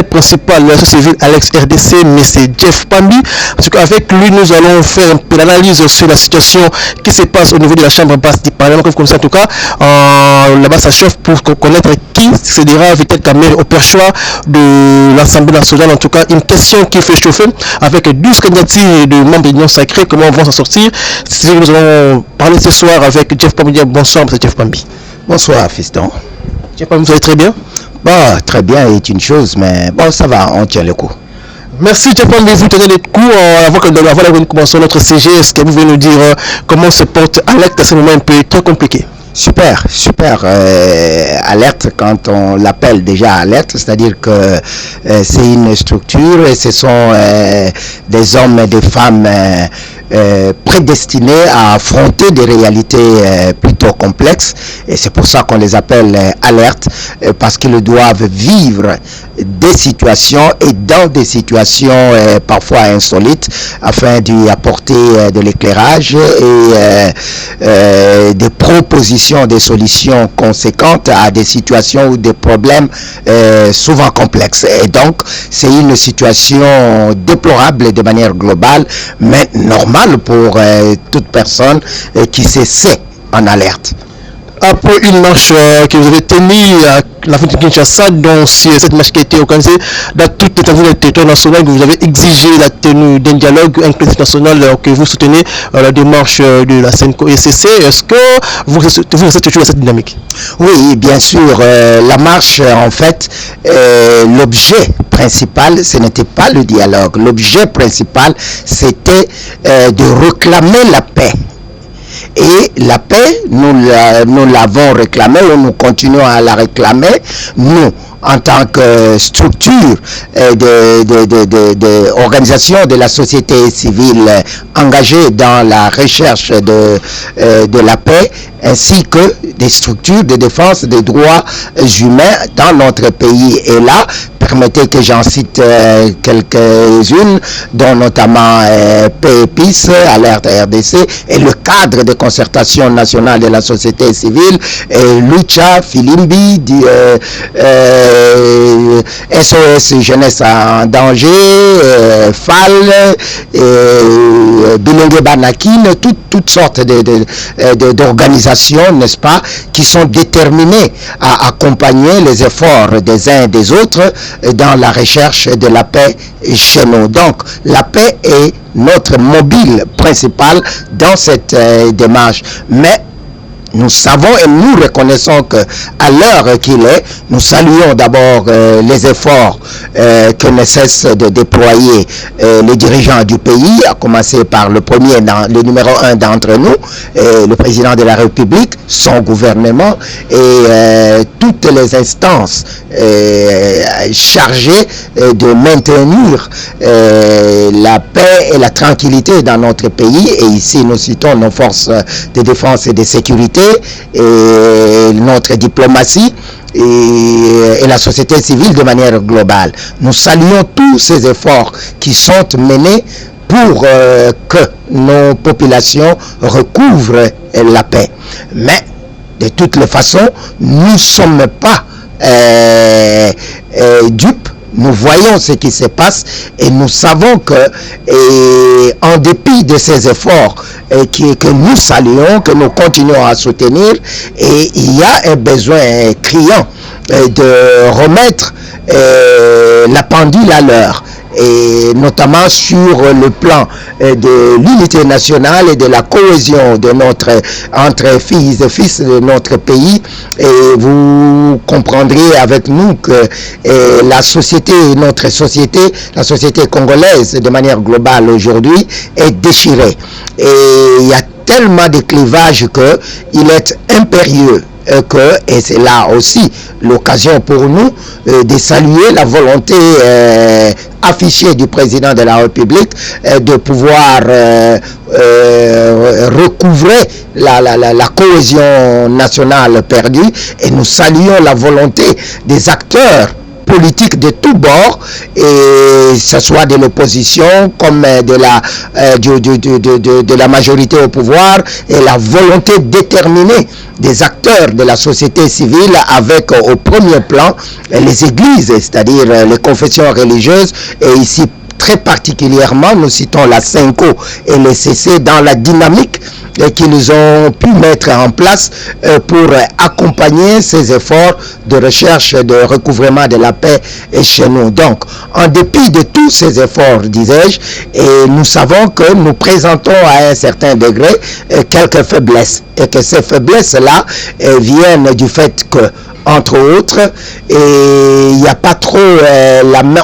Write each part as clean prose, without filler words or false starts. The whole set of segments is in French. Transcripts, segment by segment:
coordinateur principal de la société civile Alex RDC, M. Jeff Pambi. Parce qu'avec lui, nous allons faire un peu d'analyse sur la situation qui se passe au niveau de la chambre basse du Parlement. Comme ça, en tout cas, là-bas, ça chauffe pour connaître qui se dira peut-être quand même au perchoir de l'Assemblée nationale. En tout cas, une question qui fait chauffer avec 12 candidatures de membres de l'Union sacrée. Comment vont s'en sortir? Si nous allons parler ce soir avec Jeff Pambi. Bonsoir, M. Jeff Pambi. Bonsoir, fiston. Jeff Pambi, vous allez très bien? Bon, très bien est une chose, mais bon, ça va, on tient le coup. Merci, Jeff Pambi. Vous tenez les coups avant de commencer notre CG. Est-ce que vous pouvez nous dire comment se porte Alerte à ce moment un peu très compliqué? Super, super. Alerte, quand on l'appelle déjà alerte, c'est-à-dire que c'est une structure et ce sont des hommes et des femmes prédestinés à affronter des réalités plutôt complexes, et c'est pour ça qu'on les appelle alertes, parce qu'ils doivent vivre des situations et dans des situations parfois insolites afin d'y apporter de l'éclairage et des propositions, des solutions conséquentes à des situations ou des problèmes souvent complexes. Et donc c'est une situation déplorable de manière globale, mais normale pour toute personne qui se sait en alerte. Après une marche que vous avez tenue à la fin de Kinshasa, donc cette marche qui a été organisée dans toute l'étendue du territoire national, vous avez exigé la tenue d'un dialogue inclusif national que vous soutenez la démarche de la CNCO-ECC. Est-ce que vous êtes toujours dans cette dynamique? Oui, bien sûr. La marche, en fait, l'objet principal, ce n'était pas le dialogue. L'objet principal, c'était de réclamer la paix. Et la paix, nous l'avons réclamée, nous continuons à la réclamer, nous, en tant que structure d'organisation de la société civile engagée dans la recherche de la paix, ainsi que des structures de défense des droits humains dans notre pays. Et là, permettez que j'en cite quelques-unes, dont notamment PEPIS, Alerte RDC, et le cadre de concertation nationale de la société civile, Lucha, Filimbi, SOS Jeunesse en danger, FAL, Bilingue Banakine, toutes sortes d'organisations, n'est-ce pas, qui sont déterminées à accompagner les efforts des uns et des autres dans la recherche de la paix chez nous. Donc, la paix est notre mobile principal dans cette démarche. Mais nous savons et nous reconnaissons que à l'heure qu'il est, nous saluons d'abord les efforts que ne cessent de déployer les dirigeants du pays, à commencer par le numéro 1 d'entre nous, le président de la République, son gouvernement et toutes les instances chargées de maintenir la paix et la tranquillité dans notre pays. Et ici, nous citons nos forces de défense et de sécurité, et notre diplomatie et la société civile de manière globale. Nous saluons tous ces efforts qui sont menés pour que nos populations recouvrent la paix. Mais de toutes les façons, nous ne sommes pas dupes. Nous voyons ce qui se passe et nous savons que, en dépit de ces efforts que nous saluons, que nous continuons à soutenir, et il y a un besoin criant de remettre la pendule à l'heure, et notamment sur le plan de l'unité nationale et de la cohésion de entre filles et fils de notre pays. Et vous comprendrez avec nous que notre société, la société congolaise de manière globale aujourd'hui, est déchirée. Et il y a tellement de clivages qu'il est impérieux et c'est là aussi l'occasion pour nous de saluer la volonté affichée du président de la République de pouvoir recouvrer la cohésion nationale perdue, et nous saluons la volonté des acteurs politiques de tous bords, et ce soit de l'opposition comme de la majorité au pouvoir, et la volonté déterminée des acteurs de la société civile, avec au premier plan les églises, c'est-à-dire les confessions religieuses, et ici très particulièrement nous citons la SENCO et les CC dans la dynamique qu'ils ont pu mettre en place pour accompagner ces efforts de recherche de recouvrement de la paix chez nous. Donc, en dépit de tous ces efforts, disais-je, et nous savons que nous présentons à un certain degré quelques faiblesses, et que ces faiblesses-là viennent du fait que, entre autres, et il n'y a pas trop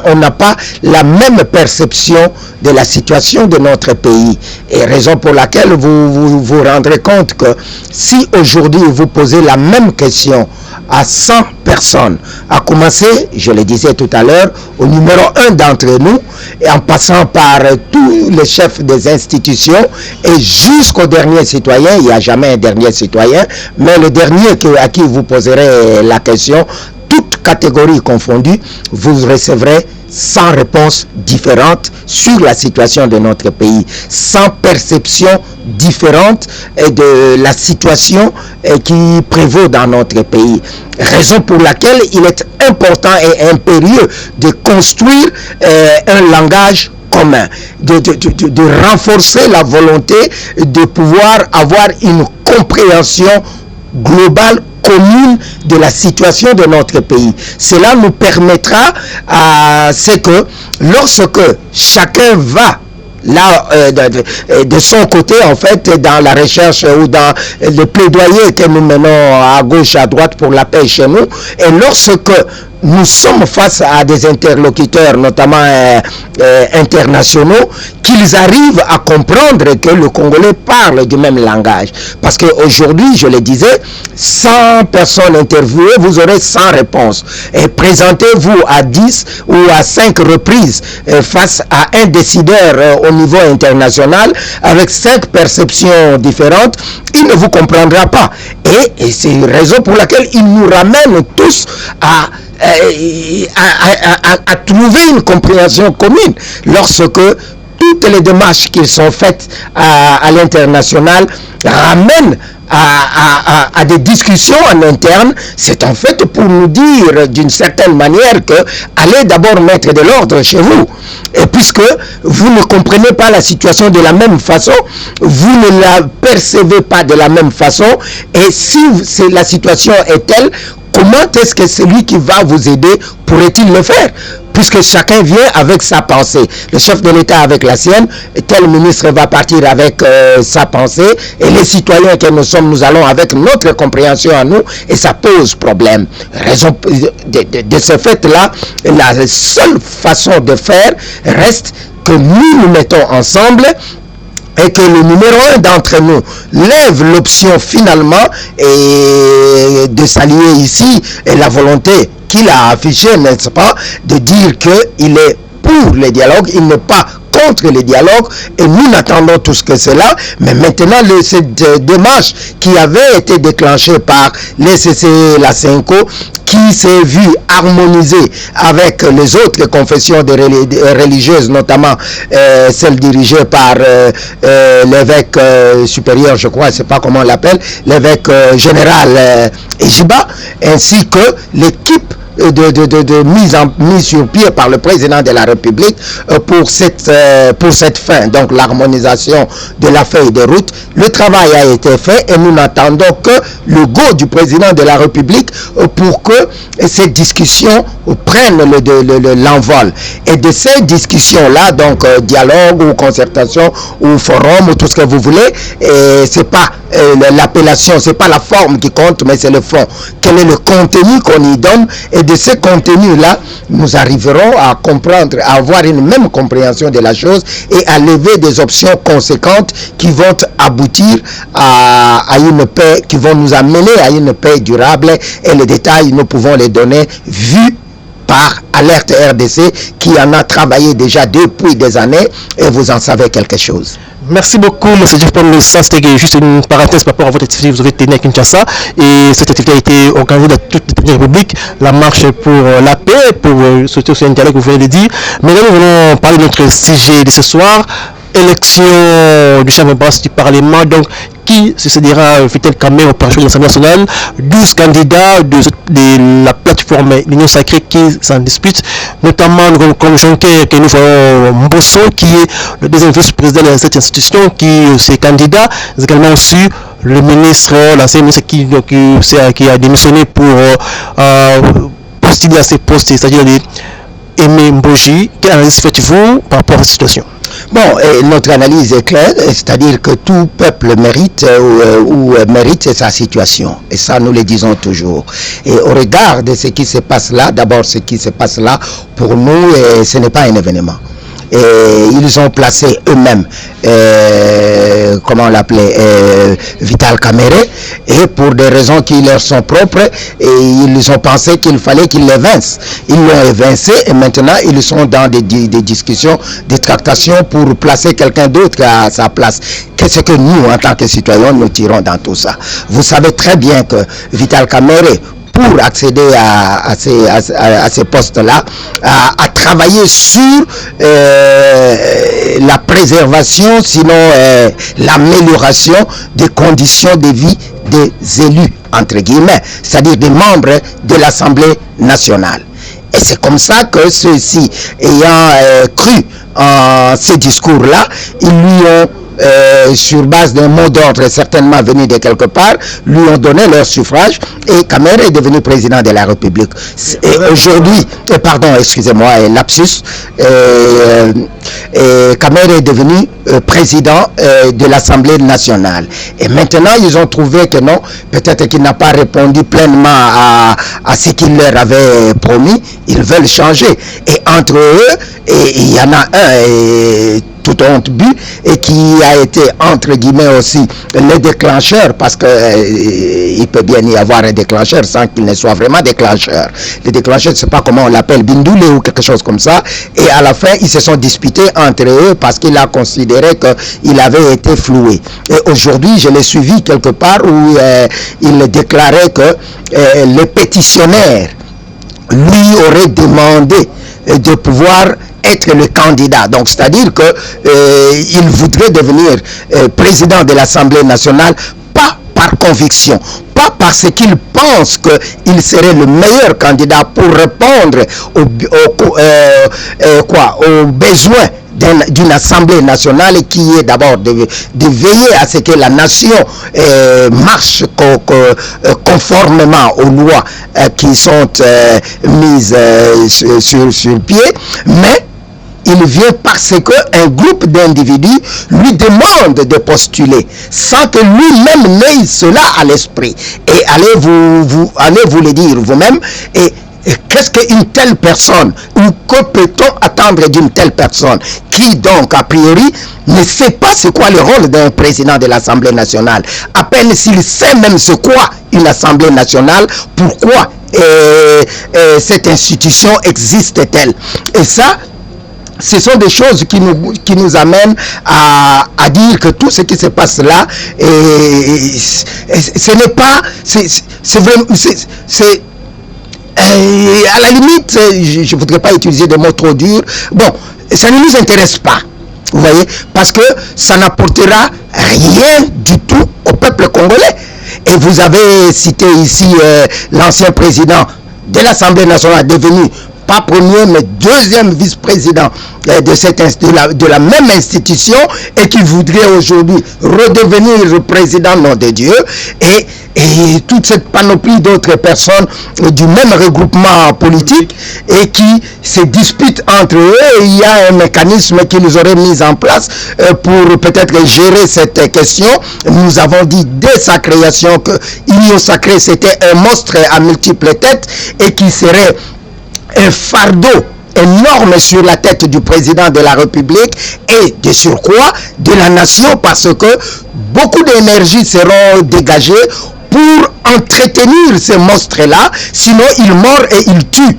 on n'a pas la même perception de la situation de notre pays, et raison pour laquelle vous vous rendrez compte que si aujourd'hui vous posez la même question à 100 personnes, à commencer, je le disais tout à l'heure, au numéro 1 d'entre nous, et en passant par tous les chefs des institutions et jusqu'au dernier citoyen, il n'y a jamais un dernier citoyen, mais le dernier à qui vous poserez la question, toutes catégories confondues, vous recevrez 100 réponses différentes sur la situation de notre pays, 100 perceptions différentes de la situation qui prévaut dans notre pays. Raison pour laquelle il est important et impérieux de construire un langage commun, de renforcer la volonté de pouvoir avoir une compréhension globale, commune de la situation de notre pays. Cela nous permettra c'est que lorsque chacun va là de son côté, en fait, dans la recherche ou dans le plaidoyer que nous menons à gauche, à droite pour la paix chez nous, et lorsque nous sommes face à des interlocuteurs, notamment internationaux, qu'ils arrivent à comprendre que le Congolais parle du même langage. Parce qu'aujourd'hui, je le disais, 100 personnes interviewées, vous aurez 100 réponses. Et présentez-vous à 10 ou à 5 reprises face à un décideur au niveau international avec 5 perceptions différentes, il ne vous comprendra pas. Et c'est une raison pour laquelle il nous ramène tous à trouver une compréhension commune lorsque toutes les démarches qui sont faites à l'international ramènent à des discussions en interne. C'est en fait pour nous dire d'une certaine manière que allez d'abord mettre de l'ordre chez vous, et puisque vous ne comprenez pas la situation de la même façon, vous ne la percevez pas de la même façon, et si la situation est telle, comment est-ce que celui qui va vous aider pourrait-il le faire? Puisque chacun vient avec sa pensée. Le chef de l'État avec la sienne, tel ministre va partir avec sa pensée, et les citoyens que nous sommes, nous allons avec notre compréhension à nous, et ça pose problème. Raison de ce fait-là, la seule façon de faire reste que nous mettons ensemble, et que le numéro 1 d'entre nous lève l'option finalement et de s'allier ici, et la volonté qu'il a affichée, n'est-ce pas, de dire qu'il est pour le dialogue, il n'est pas contre le dialogue, et nous n'attendons tout ce que cela. Mais maintenant, cette démarche qui avait été déclenchée par les CC et la SENCO, qui s'est vue harmonisée avec les autres confessions religieuses, notamment celle dirigée par l'évêque supérieur, je crois, je ne sais pas comment on l'appelle, l'évêque général Ejiba, ainsi que l'équipe de mise sur pied par le président de la République pour cette fin, donc l'harmonisation de la feuille de route. Le travail a été fait, et nous n'attendons que le go du président de la République pour que ces discussions prennent l'envol. Et de ces discussions-là, donc dialogue ou concertation ou forum ou tout ce que vous voulez, c'est pas l'appellation, c'est pas la forme qui compte, mais c'est le fond. Quel est le contenu qu'on y donne? Et de ce contenu-là, nous arriverons à comprendre, à avoir une même compréhension de la chose, et à lever des options conséquentes qui vont aboutir à une paix, qui vont nous amener à une paix durable. Et les détails, nous pouvons les donner vu par Alerte RDC qui en a travaillé déjà depuis des années et vous en savez quelque chose. Merci beaucoup, M. Jeff Pambi. Ça, c'était juste une parenthèse par rapport à votre activité que vous avez tenue à Kinshasa. Et cette activité a été organisée dans toute la République, la marche pour la paix, pour soutenir aussi un dialogue, vous venez de dire. Mais là, nous allons parler de notre sujet de ce soir, élection du chambre basse du Parlement. Donc, qui succédera Vital Kamerhe au parachute de l'Assemblée nationale? 12 candidats de la plateforme l'Union Sacrée qui s'en disputent, notamment comme Jonker, que nous voyons Mbosso, qui est le deuxième vice-président de cette institution, qui est ses candidats. Nous avons également aussi le ministre, l'ancien ministre qui a démissionné pour postuler à ces postes, c'est-à-dire Aimé Mboji. Quelle analyse faites-vous par rapport à cette situation? Bon, notre analyse est claire, c'est-à-dire que tout peuple mérite ou mérite sa situation. Et ça, nous le disons toujours. Et au regard de ce qui se passe là, d'abord ce qui se passe là, pour nous, ce n'est pas un événement. Et ils ont placé eux-mêmes, comment on l'appelait, Vital Kamerhe, et pour des raisons qui leur sont propres, et ils ont pensé qu'il fallait qu'ils l'évincent. Ils l'ont évincé et maintenant ils sont dans des discussions, des tractations pour placer quelqu'un d'autre à sa place. Qu'est-ce que nous, en tant que citoyens, nous tirons dans tout ça? Vous savez très bien que Vital Kamerhe, pour accéder à ces postes-là, à travailler sur la préservation, sinon l'amélioration des conditions de vie des élus, entre guillemets, c'est-à-dire des membres de l'Assemblée nationale. Et c'est comme ça que ceux-ci, ayant cru en ces discours-là, ils lui ont sur base d'un mot d'ordre certainement venu de quelque part, lui ont donné leur suffrage et Kamerhe est devenu président de la République. Et aujourd'hui, pardon, excusez-moi, lapsus, Kamerhe est devenu président de l'Assemblée nationale. Et maintenant, ils ont trouvé que non, peut-être qu'il n'a pas répondu pleinement à ce qu'il leur avait promis. Ils veulent changer. Et entre eux, il y en a un tout honte but et qui a été entre guillemets aussi le déclencheur, parce que il peut bien y avoir un déclencheur sans qu'il ne soit vraiment déclencheur. Le déclencheur, je ne sais pas comment on l'appelle, Bindoulé ou quelque chose comme ça, et à la fin ils se sont disputés entre eux parce qu'il a considéré qu'il avait été floué. Et aujourd'hui je l'ai suivi quelque part où il déclarait que le pétitionnaire lui aurait demandé de pouvoir être le candidat. Donc, c'est-à-dire que il voudrait devenir président de l'Assemblée nationale, pas par conviction, pas parce qu'il pense qu'il serait le meilleur candidat pour répondre aux besoins d'une Assemblée nationale qui est d'abord de veiller à ce que la nation marche conformément aux lois qui sont mises sur pied, mais il vient parce qu'un groupe d'individus lui demande de postuler sans que lui-même n'ait cela à l'esprit. Et allez vous le dire vous-même. Et qu'est-ce qu'une telle personne, ou que peut-on attendre d'une telle personne qui donc a priori ne sait pas c'est quoi le rôle d'un président de l'Assemblée nationale, à peine s'il sait même c'est quoi une Assemblée nationale, pourquoi cette institution existe-t-elle? Et ça, ce sont des choses qui nous amènent à dire que tout ce qui se passe là, ce n'est pas, c'est à la limite, je ne voudrais pas utiliser des mots trop durs. Bon, ça ne nous intéresse pas, vous voyez, parce que ça n'apportera rien du tout au peuple congolais. Et vous avez cité ici l'ancien président de l'Assemblée nationale, devenu pas premier mais deuxième vice-président de la même institution, et qui voudrait aujourd'hui redevenir président, nom de Dieu, et toute cette panoplie d'autres personnes du même regroupement politique et qui se disputent entre eux. Il y a un mécanisme qu'ils auraient mis en place pour peut-être gérer cette question. Nous avons dit dès sa création que l'Union Sacrée c'était un monstre à multiples têtes et qui serait un fardeau énorme sur la tête du président de la République et de surcroît de la nation, parce que beaucoup d'énergie seront dégagées pour entretenir ces monstres-là, sinon ils meurent et ils tuent.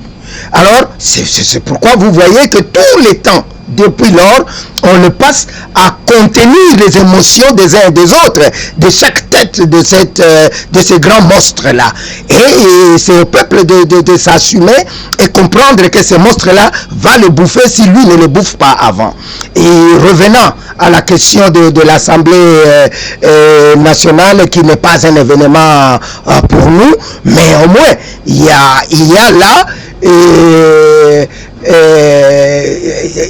Alors, c'est pourquoi vous voyez que tous les temps, depuis lors, on le passe à contenir les émotions des uns et des autres, de chaque tête de ces grands monstres-là. Et c'est au peuple de s'assumer et comprendre que ce monstre-là va le bouffer si lui ne le bouffe pas avant. Et revenant à la question de l'Assemblée nationale, qui n'est pas un événement pour nous, mais au moins, il y a là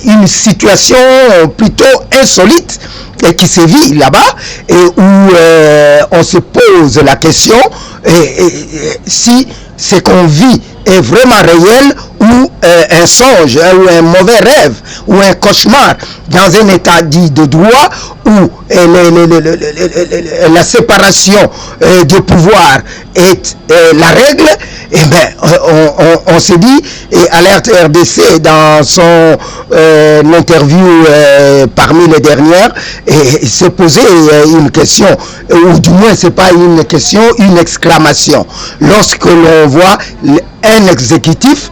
une situation plutôt insolite qui se vit là-bas, et où on se pose la question si ce qu'on vit est vraiment réel ou un songe, ou un mauvais rêve, ou un cauchemar, dans un état dit de droit où la séparation de pouvoir est la règle. Et bien, on se dit, et Alerte RDC, dans son interview parmi les dernières, se posait une question, ou du moins c'est pas une question, une exclamation. Lorsque l'on voit un exécutif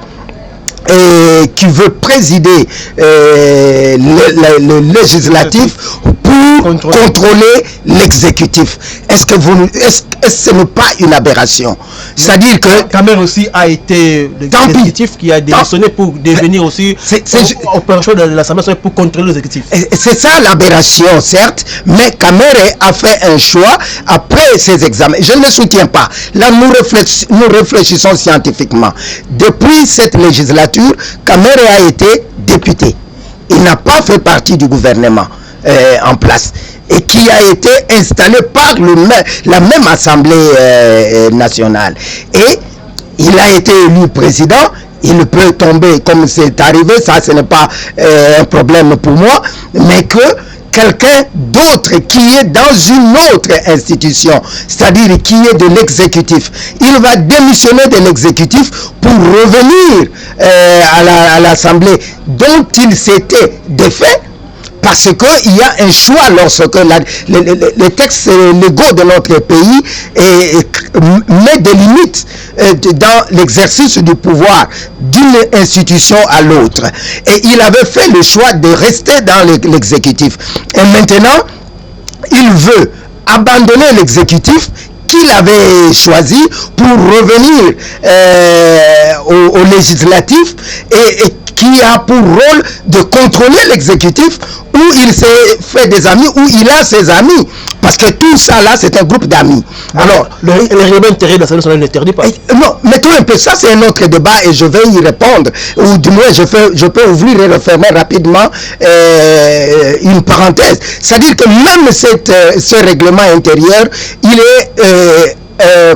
qui veut présider le législatif pour contrôler l'exécutif. Est-ce que ce n'est pas une aberration? C'est-à-dire que Kamer aussi a été l'exécutif qui a démissionné pour devenir aussi opération de l'Assemblée pour contrôler l'exécutif. C'est ça l'aberration, certes, mais Kamer a fait un choix après ses examens. Je ne le soutiens pas. Là, nous réfléchissons scientifiquement. Depuis cette législature, Kamer a été député. Il n'a pas fait partie du gouvernement en place, et qui a été installé par la même Assemblée nationale. Et il a été élu président. Il peut tomber comme c'est arrivé, ça ce n'est pas un problème pour moi, mais que quelqu'un d'autre qui est dans une autre institution, c'est-à-dire qui est de l'exécutif, il va démissionner de l'exécutif pour revenir à l'Assemblée dont il s'était défait, parce qu'il y a un choix lorsque les textes légaux de notre pays met des limites dans l'exercice du pouvoir d'une institution à l'autre. Et il avait fait le choix de rester dans l'exécutif. Et maintenant, il veut abandonner l'exécutif qu'il avait choisi pour revenir au législatif, et qui a pour rôle de contrôler l'exécutif, où il s'est fait des amis, où il a ses amis. Parce que tout ça là, c'est un groupe d'amis. Alors, le règlement intérieur de l'Assemblée nationale n'interdit pas. Non, mettons un peu, ça c'est un autre débat et je vais y répondre. Ou du moins, je peux ouvrir et refermer rapidement une parenthèse. C'est-à-dire que même ce règlement intérieur, il est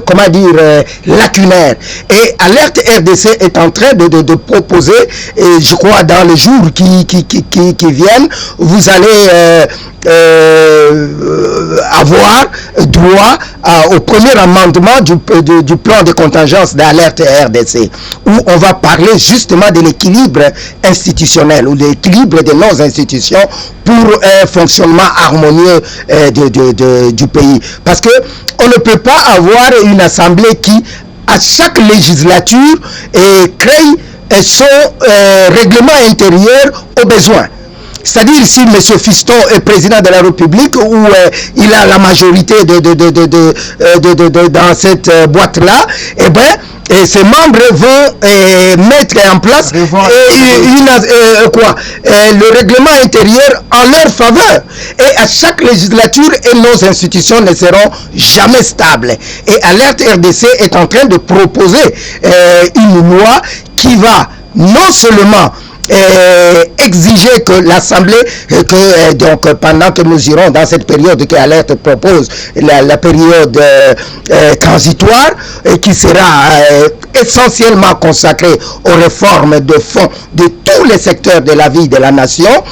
comment dire, lacunaire. Et Alerte RDC est en train de proposer, et je crois dans les jours qui viennent, vous allez avoir droit au premier amendement du plan de contingence d'Alerte RDC, où on va parler justement de l'équilibre institutionnel, ou de l'équilibre de nos institutions pour un fonctionnement harmonieux du pays. Parce que on ne peut pas avoir une assemblée qui, à chaque législature, crée son règlement intérieur au besoin. C'est-à-dire, si M. Fiston est président de la République, ou il a la majorité dans cette boîte-là, eh bien, et ses membres vont mettre en place le règlement intérieur en leur faveur. Et à chaque législature, nos institutions ne seront jamais stables. Et Alerte RDC est en train de proposer une loi qui va non seulement exiger que l'Assemblée, donc pendant que nous irons dans cette période que Alerte propose, la période transitoire, qui sera essentiellement consacrée aux réformes de fond de tous les secteurs de la vie de la nation.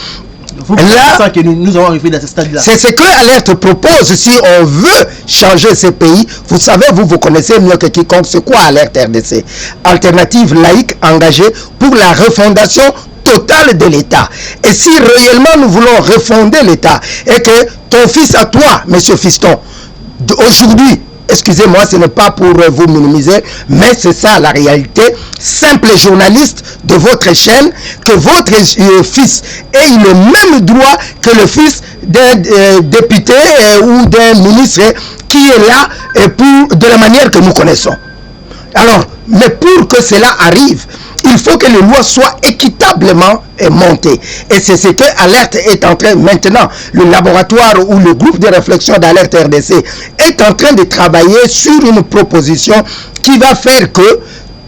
Là, que nous avons arrivé dans ce stade-là. C'est ce que Alerte propose si on veut changer ce pays. Vous savez, vous connaissez mieux que quiconque c'est quoi Alerte RDC. Alternative laïque engagée pour la refondation totale de l'État. Et si réellement nous voulons refonder l'État, et que ton fils à toi, M. Fiston, aujourd'hui, excusez-moi, ce n'est pas pour vous minimiser, mais c'est ça la réalité. Simple journaliste de votre chaîne, que votre fils ait le même droit que le fils d'un député ou d'un ministre qui est là de la manière que nous connaissons. Alors, mais pour que cela arrive, il faut que les lois soient équitablement montées. Et c'est ce que Alerte est en train, maintenant, le laboratoire ou le groupe de réflexion d'Alerte RDC est en train de travailler sur une proposition qui va faire que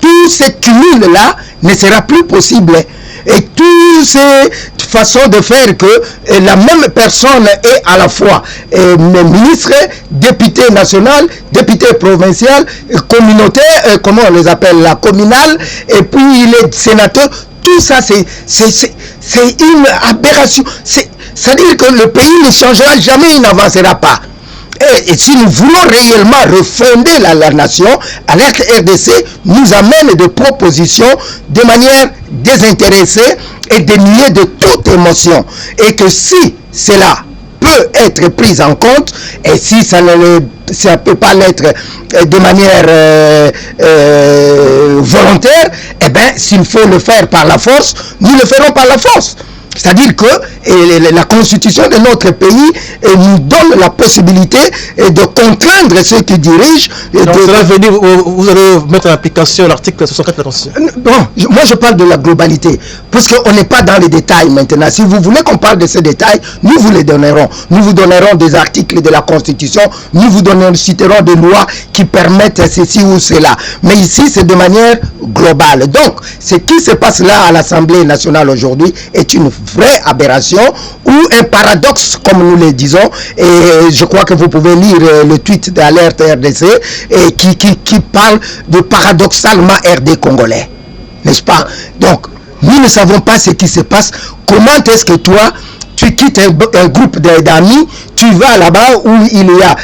tout ce cumul-là ne sera plus possible. Et toutes ces façons de faire que la même personne est à la fois ministre, député national, député provincial, communautaire, comment on les appelle, la communale, et puis il est sénateur. Tout ça, c'est une aberration. C'est-à-dire que le pays ne changera jamais, il n'avancera pas. Et si nous voulons réellement refonder la nation, Alerte RDC nous amène des propositions de manière désintéressée et dénuée de toute émotion. Et que si cela peut être pris en compte, et si ça ne peut pas l'être de manière volontaire, eh bien, s'il faut le faire par la force, nous le ferons par la force. C'est-à-dire que la constitution de notre pays nous donne la possibilité de contraindre ceux qui dirigent. Donc cela veut dire vous allez mettre en application l'article 64 de la Constitution. Bon, moi je parle de la globalité, parce qu'on n'est pas dans les détails maintenant. Si vous voulez qu'on parle de ces détails, nous vous les donnerons. Nous vous donnerons des articles de la Constitution, nous vous citerons des lois qui permettent ceci ou cela. Mais ici, c'est de manière globale. Donc, ce qui se passe là à l'Assemblée nationale aujourd'hui est une vraie aberration ou un paradoxe, comme nous le disons. Et je crois que vous pouvez lire le tweet d'Alerte RDC et qui parle de paradoxalement RD congolais, n'est-ce pas? Donc nous ne savons pas ce qui se passe. Comment est-ce que toi tu quittes un groupe d'amis, tu vas là-bas où il y a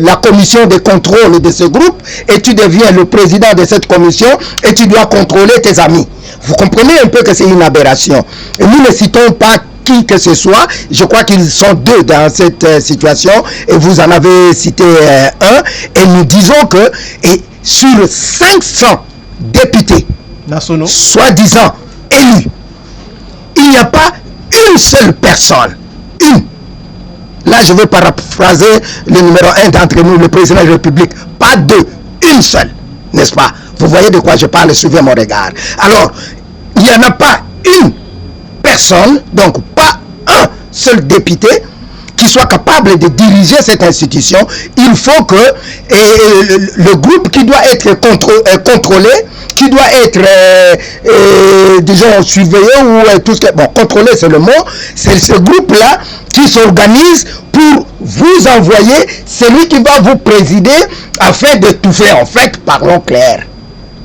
la commission de contrôle de ce groupe et tu deviens le président de cette commission et tu dois contrôler tes amis? Vous comprenez un peu que c'est une aberration. Et nous ne citons pas qui que ce soit. Je crois qu'ils sont deux dans cette situation et vous en avez cité un. Et nous disons que sur 500 députés nationaux, soi-disant élus, il n'y a pas une seule personne. Là, je veux paraphraser le numéro 1 d'entre nous, le président de la République. Pas deux, une seule. N'est-ce pas? Vous voyez de quoi je parle, suivez mon regard. Alors, il n'y en a pas une personne, donc pas un seul député qui soit capable de diriger cette institution. Il faut que le groupe qui doit être contrôlé, qui doit être, disons, surveillé ou tout ce qui est... Bon, contrôlé, c'est le mot. C'est ce groupe-là qui s'organise pour vous envoyer celui qui va vous présider afin de tout faire. En fait, parlons clair.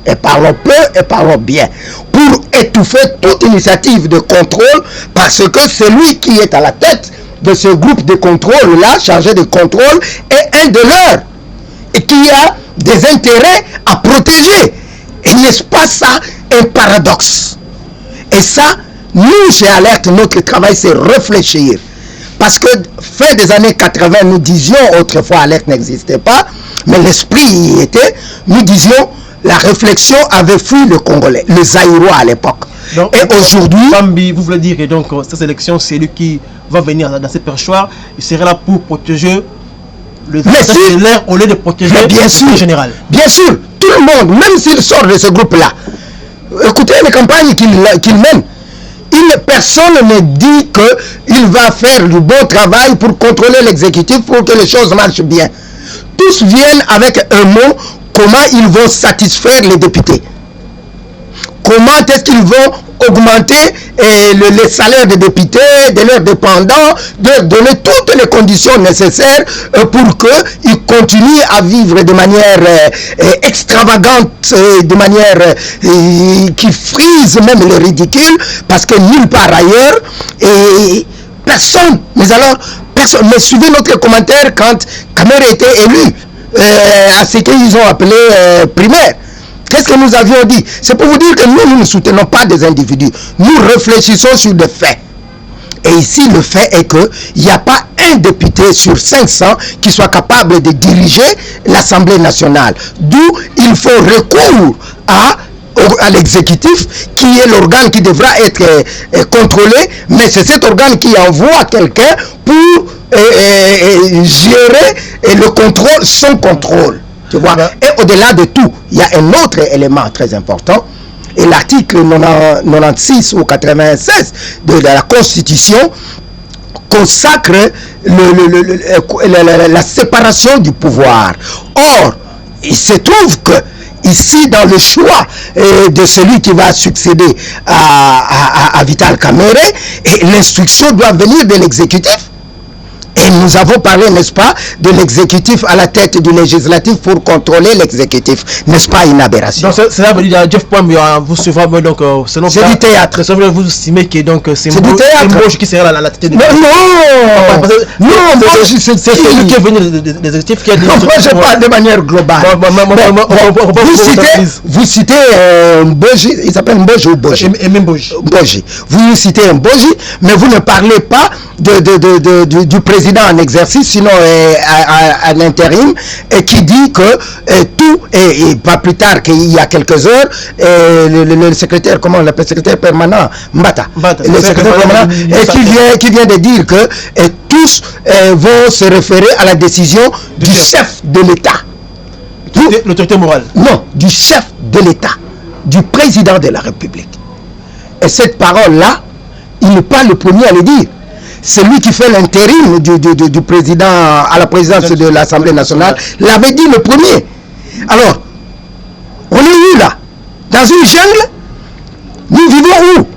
Et parlons peu et parlons bien. Pour étouffer toute initiative de contrôle, parce que celui qui est à la tête de ce groupe de contrôle-là, chargé de contrôle, est un de leurs. Et qui a des intérêts à protéger. Et n'est-ce pas ça un paradoxe? Et ça, nous, chez Alerte, notre travail, c'est réfléchir. Parce que fin des années 80, nous disions, autrefois Alerte n'existait pas, mais l'esprit y était, nous disions, la réflexion avait fui le Congolais, le Zaïrois à l'époque. Et aujourd'hui... Bambi, vous voulez dire que donc cette élection, c'est lui qui va venir dans ces perchoirs, il serait là pour protéger le l'air au lieu de protéger le général. Bien sûr, tout le monde, même s'il sort de ce groupe-là, écoutez les campagnes qu'il mène. Personne ne dit qu'il va faire du bon travail pour contrôler l'exécutif, pour que les choses marchent bien. Tous viennent avec un mot, comment ils vont satisfaire les députés. Comment est-ce qu'ils vont augmenter les salaires des députés, de leurs dépendants, de donner toutes les conditions nécessaires pour qu'ils continuent à vivre de manière extravagante, de manière qui frise même le ridicule, parce que nulle part ailleurs, et personne, mais alors, personne, mais suivez notre commentaire quand Kamere était élu à ce qu'ils ont appelé primaire. Qu'est-ce que nous avions dit? C'est pour vous dire que nous ne soutenons pas des individus. Nous réfléchissons sur des faits. Et ici, le fait est qu'il n'y a pas un député sur 500 qui soit capable de diriger l'Assemblée nationale. D'où il faut recours à l'exécutif, qui est l'organe qui devra être contrôlé, mais c'est cet organe qui envoie quelqu'un pour gérer le contrôle, son contrôle. Tu vois? Et au-delà de tout, il y a un autre élément très important. Et l'article 96 ou 96 de la Constitution consacre la séparation du pouvoir. Or, il se trouve que ici, dans le choix de celui qui va succéder à Vital Kamerhe, l'instruction doit venir de l'exécutif. Et nous avons parlé, n'est-ce pas, de l'exécutif à la tête du législatif pour contrôler l'exécutif. N'est-ce pas une aberration? Donc, cela veut dire, Jeff Pambi, vous suivez, donc, c'est du théâtre. Ça veut dire, vous estimez que c'est Mbodji qui sera la tête du Non, Mbodji, c'est celui qui est venu de l'exécutif qui a dit... Non, moi, je parle de manière globale. Vous citez Mbodji, il s'appelle Mbodji ou Mbodji? Mbodji. Vous citez Mbodji, mais vous ne parlez pas du président en exercice, sinon à l'intérim, qui dit que tout, et pas plus tard qu'il y a quelques heures, le secrétaire, comment on l'appelle, secrétaire permanent, Mbata, le secrétaire permanent, qui vient de dire que tous vont se référer à la décision du chef de l'État. L'autorité morale? Non, du chef de l'État, du président de la République. Et cette parole-là, il n'est pas le premier à le dire. Celui qui fait l'intérim du président à la présidence de l'Assemblée nationale l'avait dit le premier. Alors, on est où là? Dans une jungle? Nous vivons où?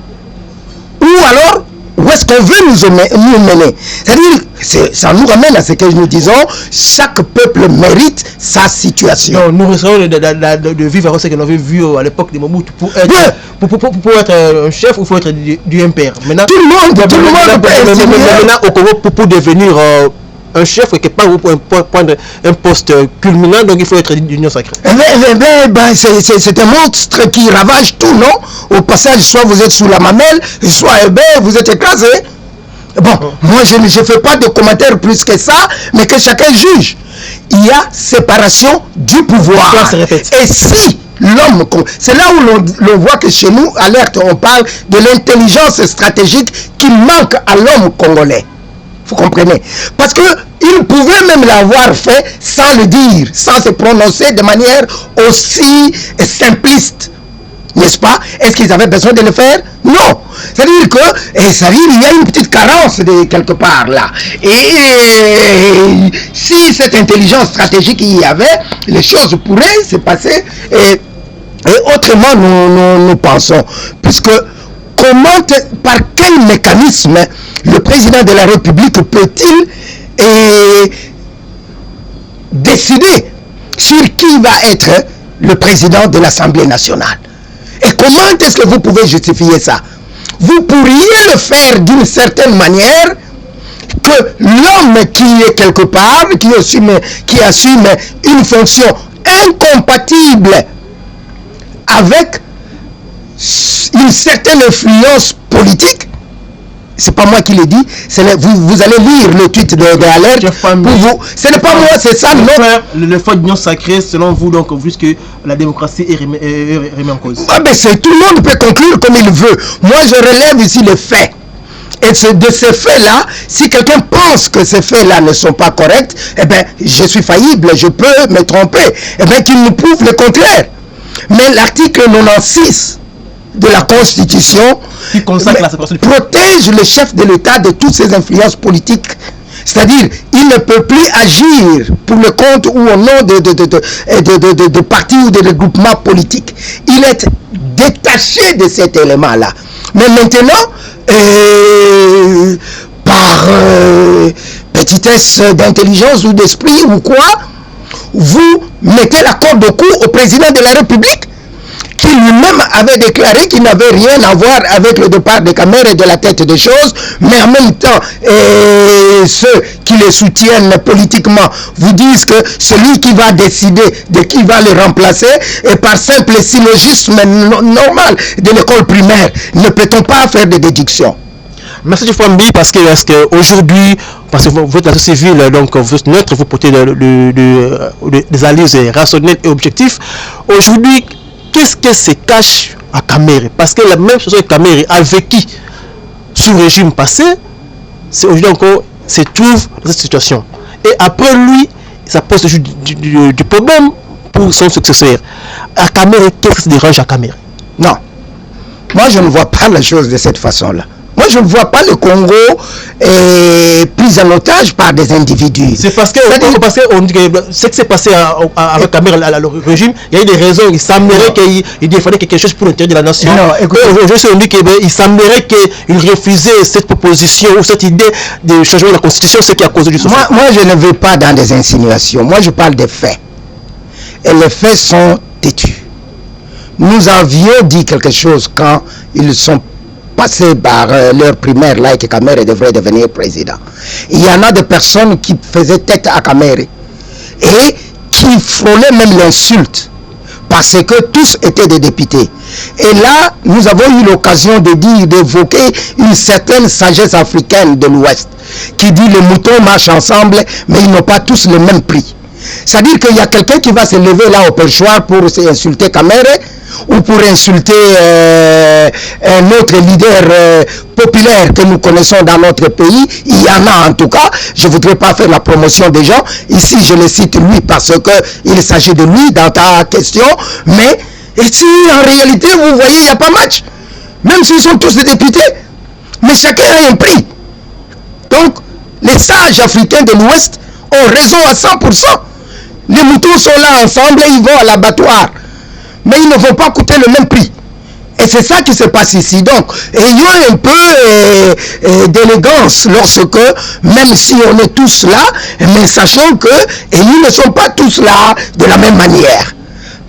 Ou alors, où est-ce qu'on veut nous mener? C'est-à-dire, ça nous ramène à ce que nous disons, chaque peuple mérite sa situation. Non, nous risquons de vivre ce que nous avons vu à l'époque de Mobutu. Pour être un chef, il faut être du impère. Maintenant, tout le monde peut être maintenant au Congo, pour devenir un chef, quelque part, vous pouvez prendre un poste culminant, donc il faut être d'union sacrée. C'est un monstre qui ravage tout, non? Au passage, soit vous êtes sous la mamelle, soit vous êtes écrasé. Bon, moi je ne fais pas de commentaires plus que ça, mais que chacun juge. Il y a séparation du pouvoir. Et si l'homme, c'est là où l'on voit que chez nous, alerte, on parle de l'intelligence stratégique qui manque à l'homme congolais. Vous comprenez? Parce qu'il pouvait même l'avoir fait sans le dire, sans se prononcer de manière aussi simpliste. N'est-ce pas? Est-ce qu'ils avaient besoin de le faire? Non. C'est-à-dire qu'il y a une petite carence de quelque part là. Et si cette intelligence stratégique il y avait, les choses pourraient se passer et autrement nous pensons. Puisque par quel mécanisme le président de la République peut-il décider sur qui va être le président de l'Assemblée nationale? Et comment est-ce que vous pouvez justifier ça? Vous pourriez le faire d'une certaine manière que l'homme qui est quelque part, qui assume une fonction incompatible avec une certaine influence politique, c'est pas moi qui le dis, vous allez lire le tweet de Alerte pour vous. Ce n'est pas moi, c'est ça. Le fait d'union sacrée, selon vous, donc, puisque la démocratie est remise en cause. Ah ben tout le monde peut conclure comme il veut. Moi, je relève ici les faits. Et de ces faits-là, si quelqu'un pense que ces faits-là ne sont pas corrects, eh bien, je suis faillible, je peux me tromper. Eh bien, qu'il nous prouve le contraire. Mais l'article 96 de la Constitution qui consacre la séparation protège le chef de l'État de toutes ses influences politiques. C'est-à-dire, il ne peut plus agir pour le compte ou au nom de partis ou de regroupements politiques. Il est détaché de cet élément-là. Mais maintenant, par petitesse d'intelligence ou d'esprit ou quoi, vous mettez la corde au cou au président de la République, qui lui-même avait déclaré qu'il n'avait rien à voir avec le départ de Kamerhe et de la tête des choses, mais en même temps, ceux qui le soutiennent politiquement vous disent que celui qui va décider de qui va le remplacer, et par simple syllogisme normal de l'école primaire, ne peut-on pas faire des déductions? Merci Fambi, parce que aujourd'hui, parce que vous êtes la société civile, donc vous êtes neutre, vous portez des analyses rationnelles et objectifs. Aujourd'hui, qu'est-ce que se cache à Caméré? Parce que la même chose que Caméré a vécu sous le régime passé, c'est aujourd'hui encore se trouve dans cette situation. Et après lui, ça pose du problème pour son successeur. À Caméré, qu'est-ce qui se dérange à Caméré? Non. Moi, je ne vois pas la chose de cette façon-là. Moi, je ne vois pas le Congo pris en otage par des individus. C'est parce qu'on dit que ce qui s'est passé avec Caméré, le régime, il y a eu des raisons. Il semblerait qu'il défendait quelque chose pour l'intérêt de la nation. Aujourd'hui, on dit qu'il semblerait qu'il refusait cette proposition ou cette idée de changement de la Constitution, ce qui a causé du souffle. Moi, je ne vais pas dans des insinuations. Moi, je parle des faits. Et les faits sont têtus. Nous avions dit quelque chose quand ils sont passés par leur primaire là et que Caméré devrait devenir président. Il y en a des personnes qui faisaient tête à Caméré et qui frôlaient même l'insulte parce que tous étaient des députés. Et là, nous avons eu l'occasion de dire, d'évoquer une certaine sagesse africaine de l'Ouest qui dit les moutons marchent ensemble mais ils n'ont pas tous le même prix. C'est-à-dire qu'il y a quelqu'un qui va se lever là au perchoir pour insulter Caméré ou pour insulter un autre leader populaire que nous connaissons dans notre pays. Il y en a en tout cas. Je ne voudrais pas faire la promotion des gens. Ici, je le cite lui parce qu'il s'agit de lui dans ta question. Mais ici, en réalité, vous voyez, il n'y a pas match. Même s'ils sont tous des députés. Mais chacun a un prix. Donc, les sages africains de l'Ouest ont raison à 100%. Les moutons sont là ensemble et ils vont à l'abattoir. Mais ils ne vont pas coûter le même prix. Et c'est ça qui se passe ici. Donc, ayons un peu d'élégance lorsque, même si on est tous là, mais sachons que nous ne sommes pas tous là de la même manière.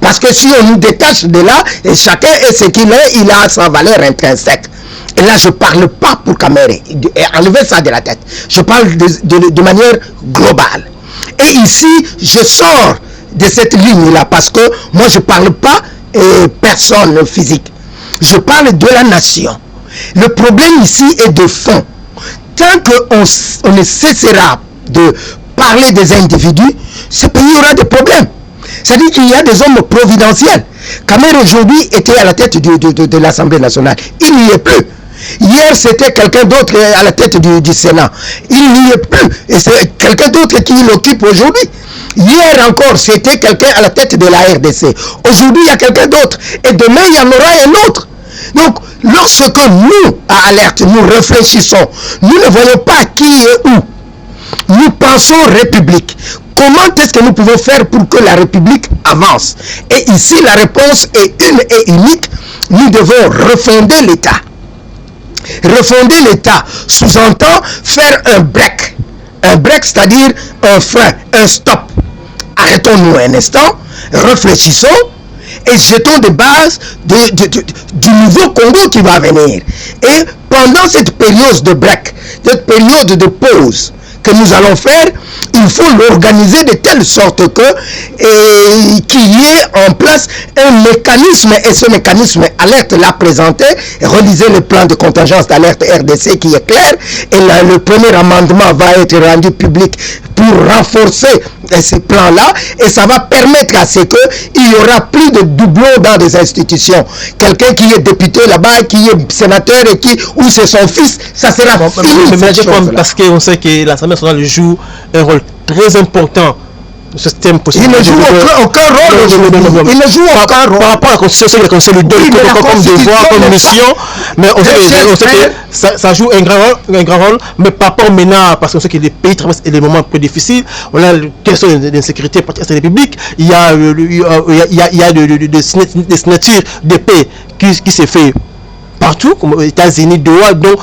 Parce que si on nous détache de là, et chacun est ce qu'il est, il a sa valeur intrinsèque. Et là, je ne parle pas pour Caméré. Enlevez ça de la tête. Je parle de manière globale. Et ici, je sors de cette ligne-là parce que moi, je ne parle pas personne physique. Je parle de la nation. Le problème ici est de fond. Tant qu'on ne cessera de parler des individus, ce pays aura des problèmes. C'est-à-dire qu'il y a des hommes providentiels. Caméré aujourd'hui était à la tête de l'Assemblée nationale. Il n'y est plus. Hier, c'était quelqu'un d'autre à la tête du Sénat. Il n'y est plus. Et c'est quelqu'un d'autre qui l'occupe aujourd'hui. Hier encore, c'était quelqu'un à la tête de la RDC. Aujourd'hui, il y a quelqu'un d'autre. Et demain, il y en aura un autre. Donc, lorsque nous, à Alerte, nous réfléchissons, nous ne voyons pas qui est où. Nous pensons République. Comment est-ce que nous pouvons faire pour que la République avance? Et ici, la réponse est une et unique. Nous devons refonder l'État. Refonder l'État sous-entend faire un break. Un break, c'est-à-dire un frein, un stop. Arrêtons-nous un instant, réfléchissons et jetons des bases du nouveau Congo qui va venir. Et pendant cette période de break, cette période de pause que nous allons faire, il faut l'organiser de telle sorte qu'il y ait en place un mécanisme, et ce mécanisme, Alerte l'a présenté, relisez le plan de contingence d'Alerte RDC qui est clair, et là, le premier amendement va être rendu public pour renforcer ces plans-là, et ça va permettre à ce qu'il n'y aura plus de doublons dans des institutions. Quelqu'un qui est député là-bas, qui est sénateur, et ou c'est son fils, ça sera fini. Parce qu'on sait que l'Assemblée nationale joue un rôle très important. Système possible. Il ne joue aucun rôle aujourd'hui. Il ne joue aucun rôle. Par rapport à la Constitution, la Constitution lui donne comme devoir, comme mission, mais on sait que ça joue un grand rôle, mais par rapport maintenant, parce qu'on sait que les pays traversent des moments plus difficiles, on a la question d'insécurité par la République, il y a des signatures de paix qui se fait partout, comme aux États-Unis, Doha, donc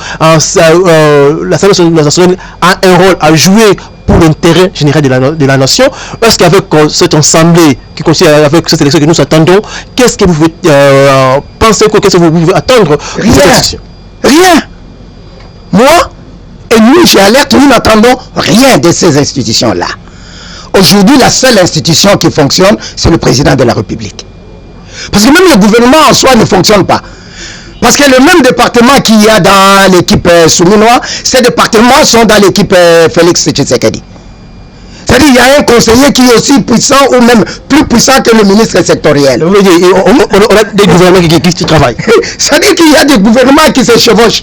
l'Assemblée nationale a un rôle à jouer pour l'intérêt général de la nation. Est-ce qu'avec cette assemblée qui consiste avec cette élection que nous attendons, qu'est-ce que vous pouvez penser, qu'est-ce que vous pouvez attendre? Rien. Moi et nous, chez Alerte, nous n'attendons rien de ces institutions-là. Aujourd'hui, la seule institution qui fonctionne, c'est le président de la République. Parce que même le gouvernement en soi ne fonctionne pas. Parce que le même département qu'il y a dans l'équipe Souminois, ces départements sont dans l'équipe Félix Tshisekedi. C'est-à-dire qu'il y a un conseiller qui est aussi puissant ou même plus puissant que le ministre sectoriel. On a des gouvernements qui travaillent. C'est-à-dire qu'il y a des gouvernements qui se chevauchent.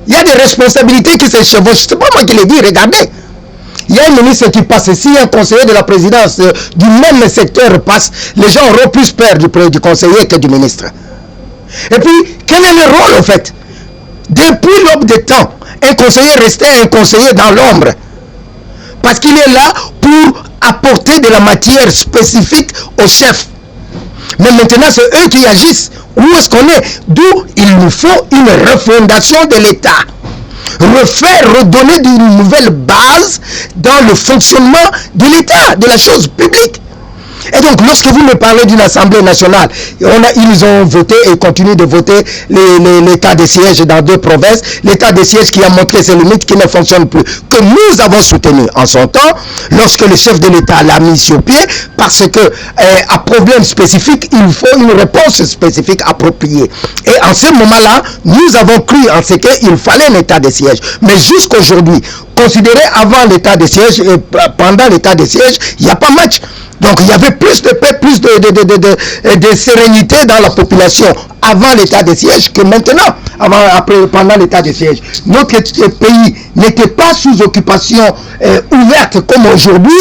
Il y a des responsabilités qui se chevauchent. C'est pas moi qui l'ai dit, regardez. Il y a un ministre qui passe, si un conseiller de la présidence du même secteur passe, les gens auront plus peur du conseiller que du ministre. Et puis, quel est le rôle en fait? Depuis l'aube des temps, un conseiller restait un conseiller dans l'ombre. Parce qu'il est là pour apporter de la matière spécifique au chef. Mais maintenant, c'est eux qui agissent. Où est-ce qu'on est? D'où il nous faut une refondation de l'État. Redonner une nouvelle base dans le fonctionnement de l'État, de la chose publique. Et donc, lorsque vous me parlez d'une Assemblée nationale, ils ont voté et continuent de voter l'état de siège dans 2 provinces, l'état de siège qui a montré ses limites, qui ne fonctionne plus, que nous avons soutenu en son temps, lorsque le chef de l'État l'a mis sur pied, parce que à problème spécifique, il faut une réponse spécifique appropriée. Et en ce moment-là, nous avons cru en ce qu'il fallait l'état de siège. Mais jusqu'aujourd'hui, considéré avant l'état de siège et pendant l'état de siège, il n'y a pas match. Donc il y avait plus de paix, plus de sérénité dans la population avant l'état de siège que maintenant, pendant l'état de siège. Notre pays n'était pas sous occupation ouverte comme aujourd'hui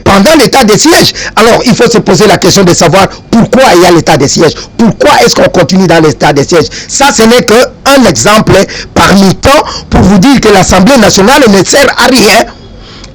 pendant l'état de siège. Alors il faut se poser la question de savoir pourquoi il y a l'état de siège. Pourquoi est-ce qu'on continue dans l'état de siège? Ça, ce n'est qu'un exemple parmi tant pour vous dire que l'Assemblée nationale ne sert à rien.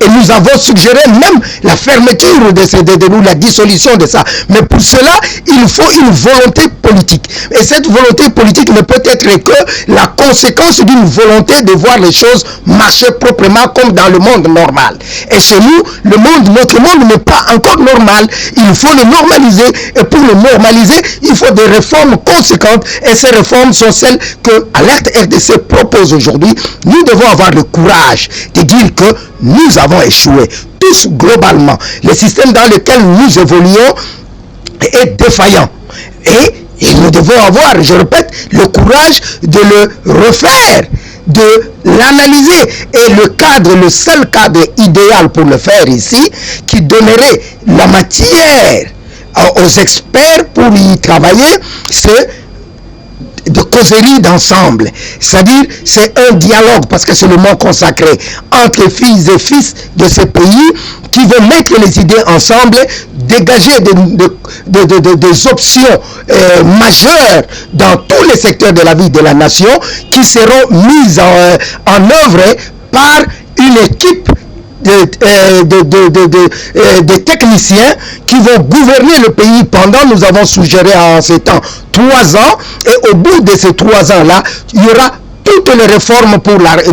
Et nous avons suggéré même la fermeture de la dissolution de ça. Mais pour cela, il faut une volonté politique. Et cette volonté politique ne peut être que la conséquence d'une volonté de voir les choses marcher proprement comme dans le monde normal. Et chez nous, notre monde n'est pas encore normal. Il faut le normaliser. Et pour le normaliser, il faut des réformes conséquentes. Et ces réformes sont celles que Alerte RDC propose aujourd'hui. Nous devons avoir le courage de dire que nous avons échoué, tous globalement. Le système dans lequel nous évoluons est défaillant. Et nous devons avoir, je répète, le courage de le refaire, de l'analyser. Et le seul cadre idéal pour le faire ici, qui donnerait la matière aux experts pour y travailler, c'est de causerie d'ensemble. C'est-à-dire, c'est un dialogue, parce que c'est le mot consacré, entre filles et fils de ce pays qui vont mettre les idées ensemble, dégager des options majeures dans tous les secteurs de la vie de la nation qui seront mises en œuvre par une équipe de techniciens qui vont gouverner le pays pendant, nous avons suggéré en ces temps, 3 ans, et au bout de ces 3 ans-là, il y aura toutes les réformes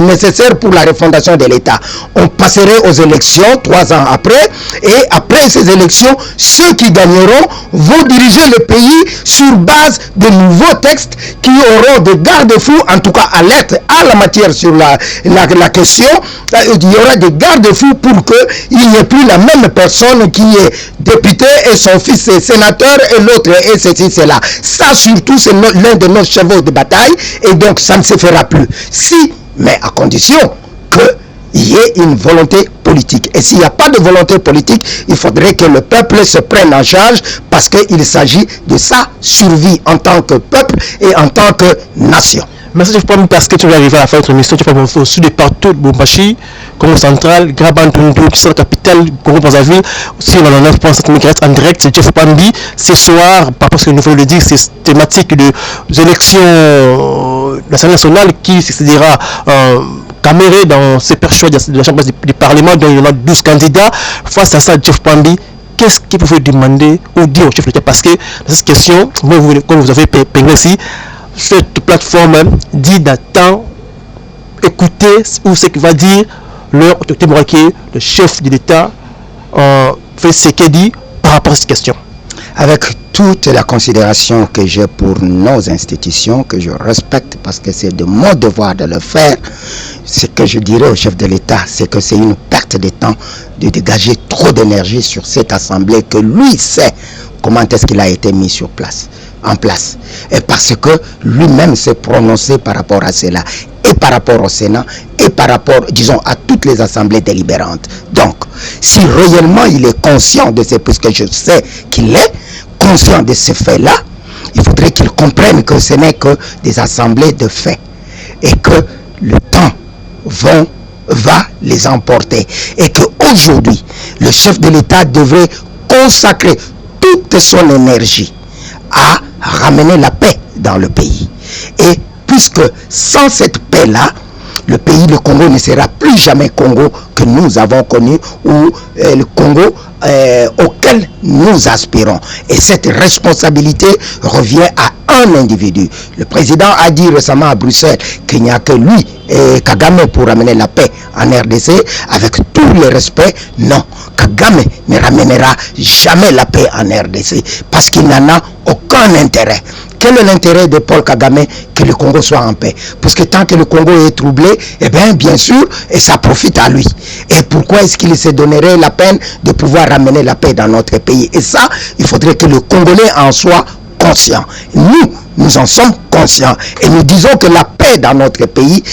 nécessaires pour la refondation de l'État. On passerait aux élections 3 ans après, et après ces élections, ceux qui gagneront vont diriger le pays sur base de nouveaux textes qui auront des garde-fous, en tout cas alerte à la matière sur la question. Il y aura des garde-fous pour qu'il n'y ait plus la même personne qui est député et son fils est sénateur et l'autre est ceci, cela. Ça surtout, c'est l'un de nos chevaux de bataille, et donc ça ne se fera plus. Si, mais à condition qu'il y ait une volonté politique. Et s'il n'y a pas de volonté politique, il faudrait que le peuple se prenne en charge, parce qu'il s'agit de sa survie en tant que peuple et en tant que nation. Merci parce que tu vas arriver à la fin de notre émission. Tu vas au sud de partout, Bumbashi, Congo central, Grabantundu, qui sont la capitale, Congo Brazzaville, aussi on a 9.7 MHz en direct. C'est Jeff Pambi. Ce soir, par rapport à ce que nous voulons le dire, c'est thématique des élections nationales qui succédera caméré dans ces perchoirs de la Chambre du Parlement, dont il y en a 12 candidats. Face à ça, Jeff Pambi, qu'est-ce qu'il pouvait demander ou dire au chef de l'État? Parce que dans cette question, comme vous avez peiné ici, cette plateforme dit d'attendre, écouter ou ce qu'il va dire leur autorité morale qui est le chef de l'État fait ce qu'il dit par rapport à cette question. Avec toute la considération que j'ai pour nos institutions, que je respecte parce que c'est de mon devoir de le faire, ce que je dirais au chef de l'État, c'est que c'est une perte de temps de dégager trop d'énergie sur cette assemblée que lui sait comment est-ce qu'il a été mis sur place. en place. Et parce que lui-même s'est prononcé par rapport à cela, et par rapport au Sénat, et par rapport, disons, à toutes les assemblées délibérantes. Donc, si réellement il est conscient de ce, puisque je sais qu'il est conscient de ces faits-là, il faudrait qu'il comprenne que ce n'est que des assemblées de faits, et que le temps va les emporter, et qu'aujourd'hui, le chef de l'État devrait consacrer toute son énergie à ramener la paix dans le pays. Et puisque sans cette paix-là, le pays, le Congo, ne sera plus jamais Congo que nous avons connu, ou le Congo auquel nous aspirons. Et cette responsabilité revient à un individu. Le président a dit récemment à Bruxelles qu'il n'y a que lui et Kagame pour ramener la paix en RDC. Avec tout le respect, non, Kagame ne ramènera jamais la paix en RDC parce qu'il n'en a aucun intérêt. Quel est l'intérêt de Paul Kagame que le Congo soit en paix? Parce que tant que le Congo est troublé, eh bien sûr, et ça profite à lui. Et pourquoi est-ce qu'il se donnerait la peine de pouvoir ramener la paix dans notre pays? Et ça, il faudrait que le Congolais en soit conscient. Nous en sommes conscients et nous disons que la paix dans notre pays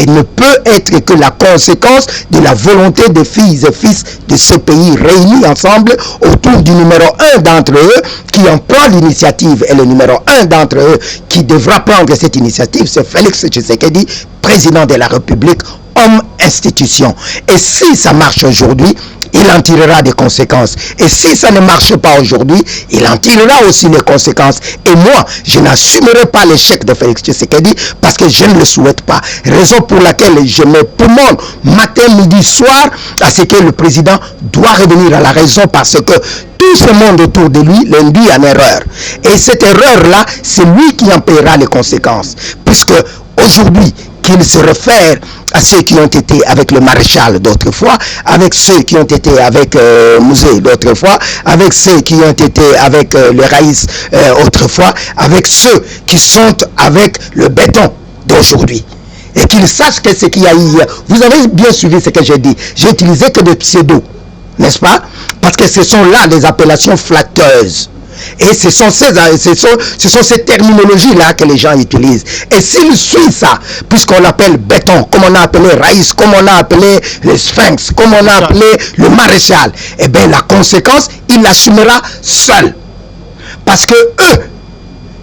ne peut être que la conséquence de la volonté des filles et fils de ce pays réunis ensemble autour du numéro 1 d'entre eux qui en prend l'initiative. Et le numéro 1 d'entre eux qui devra prendre cette initiative, c'est Félix Tshisekedi, président de la République, homme institution. Et si ça marche aujourd'hui, il en tirera des conséquences. Et si ça ne marche pas aujourd'hui, il en tirera aussi les conséquences. Et moi, je n'assumerai pas l'échec de Félix Tshisekedi parce que je ne le souhaite pas. Raison pour laquelle je me poumonne matin, midi, soir à ce que le président doit revenir à la raison parce que tout ce monde autour de lui l'induit en erreur. Et cette erreur-là, c'est lui qui en paiera les conséquences. Puisque aujourd'hui, qu'il se réfère à ceux qui ont été avec le maréchal d'autrefois, avec ceux qui ont été avec Mouzé d'autrefois, avec ceux qui ont été avec le Raïs autrefois, avec ceux qui sont avec le béton d'aujourd'hui. Et qu'ils sachent que ce qu'il y a hier. Vous avez bien suivi ce que j'ai dit. J'ai utilisé que des pseudos, n'est-ce pas? Parce que ce sont là des appellations flatteuses. Et ce sont ces terminologies-là que les gens utilisent. Et s'il suit ça, puisqu'on l'appelle béton, comme on a appelé Raïs, comme on a appelé le Sphinx, comme on a appelé le maréchal, eh bien la conséquence, il l'assumera seul. Parce que eux,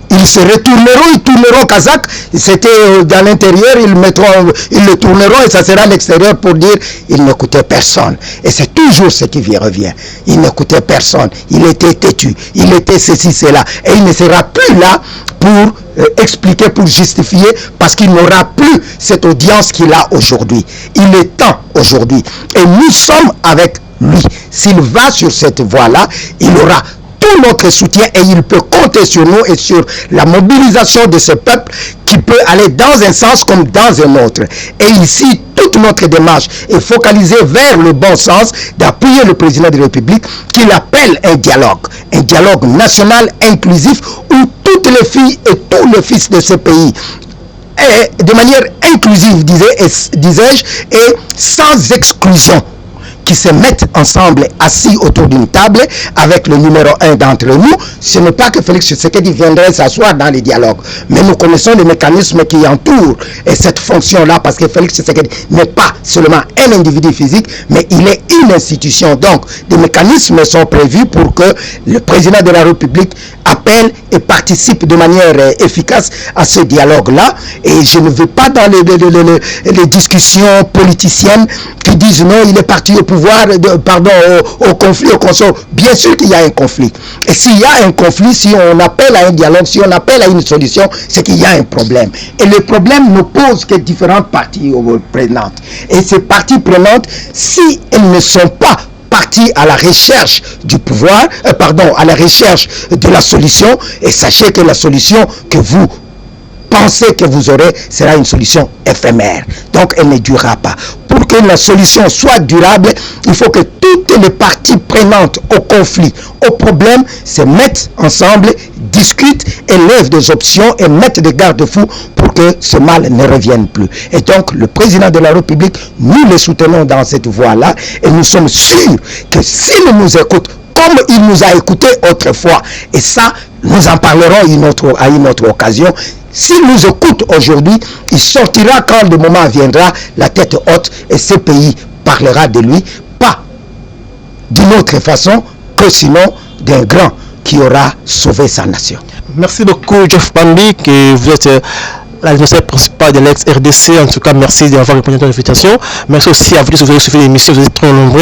ils se retourneront, ils tourneront Kazakh, c'était dans l'intérieur, ils le tourneront et ça sera à l'extérieur pour dire il n'écoutait personne. Et c'est toujours ce qui revient. Il n'écoutait personne, il était têtu, il était ceci, cela. Et il ne sera plus là pour expliquer, pour justifier, parce qu'il n'aura plus cette audience qu'il a aujourd'hui. Il est temps aujourd'hui. Et nous sommes avec lui. S'il va sur cette voie-là, il aura tout notre soutien et il peut compter sur nous et sur la mobilisation de ce peuple qui peut aller dans un sens comme dans un autre. Et ici, toute notre démarche est focalisée vers le bon sens d'appuyer le président de la République qu'il appelle un dialogue national inclusif où toutes les filles et tous les fils de ce pays et de manière inclusive, disais-je, et sans exclusion, qui se mettent ensemble assis autour d'une table avec le numéro 1 d'entre nous. Ce n'est pas que Félix Tshisekedi viendrait s'asseoir dans les dialogues, mais nous connaissons les mécanismes qui entourent cette fonction-là, parce que Félix Tshisekedi n'est pas seulement un individu physique, mais il est une institution. Donc, des mécanismes sont prévus pour que le président de la République appelle et participe de manière efficace à ce dialogue-là. Et je ne vais pas dans les discussions politiciennes qui disent non, il est parti au pouvoir, au conflit, au consort. Bien sûr qu'il y a un conflit. Et s'il y a un conflit, si on appelle à un dialogue, si on appelle à une solution, c'est qu'il y a un problème. Et le problème ne pose que différentes parties prenantes. Et ces parties prenantes, si elles ne sont pas partie à la recherche du pouvoir, à la recherche de la solution, et sachez que la solution que vous pensez que vous aurez sera une solution éphémère. Donc elle ne durera pas. Pour que la solution soit durable, il faut que toutes les parties prenantes au conflit, au problème, se mettent ensemble, discutent, élèvent des options et mettent des garde-fous pour que ce mal ne revienne plus. Et donc, le président de la République, nous le soutenons dans cette voie-là et nous sommes sûrs que s'il nous écoute, comme il nous a écoutés autrefois, et ça, Nous en parlerons à une autre occasion. S'il nous écoute aujourd'hui, il sortira quand le moment viendra, la tête haute, et ce pays parlera de lui, pas d'une autre façon que sinon d'un grand qui aura sauvé sa nation. Merci beaucoup, Jeff Pambi, que vous êtes l'adversaire principal de l'ex-RDC. En tout cas, merci d'avoir répondu à notre invitation. Merci aussi à vous de suivre l'émission, vous êtes trop nombreux.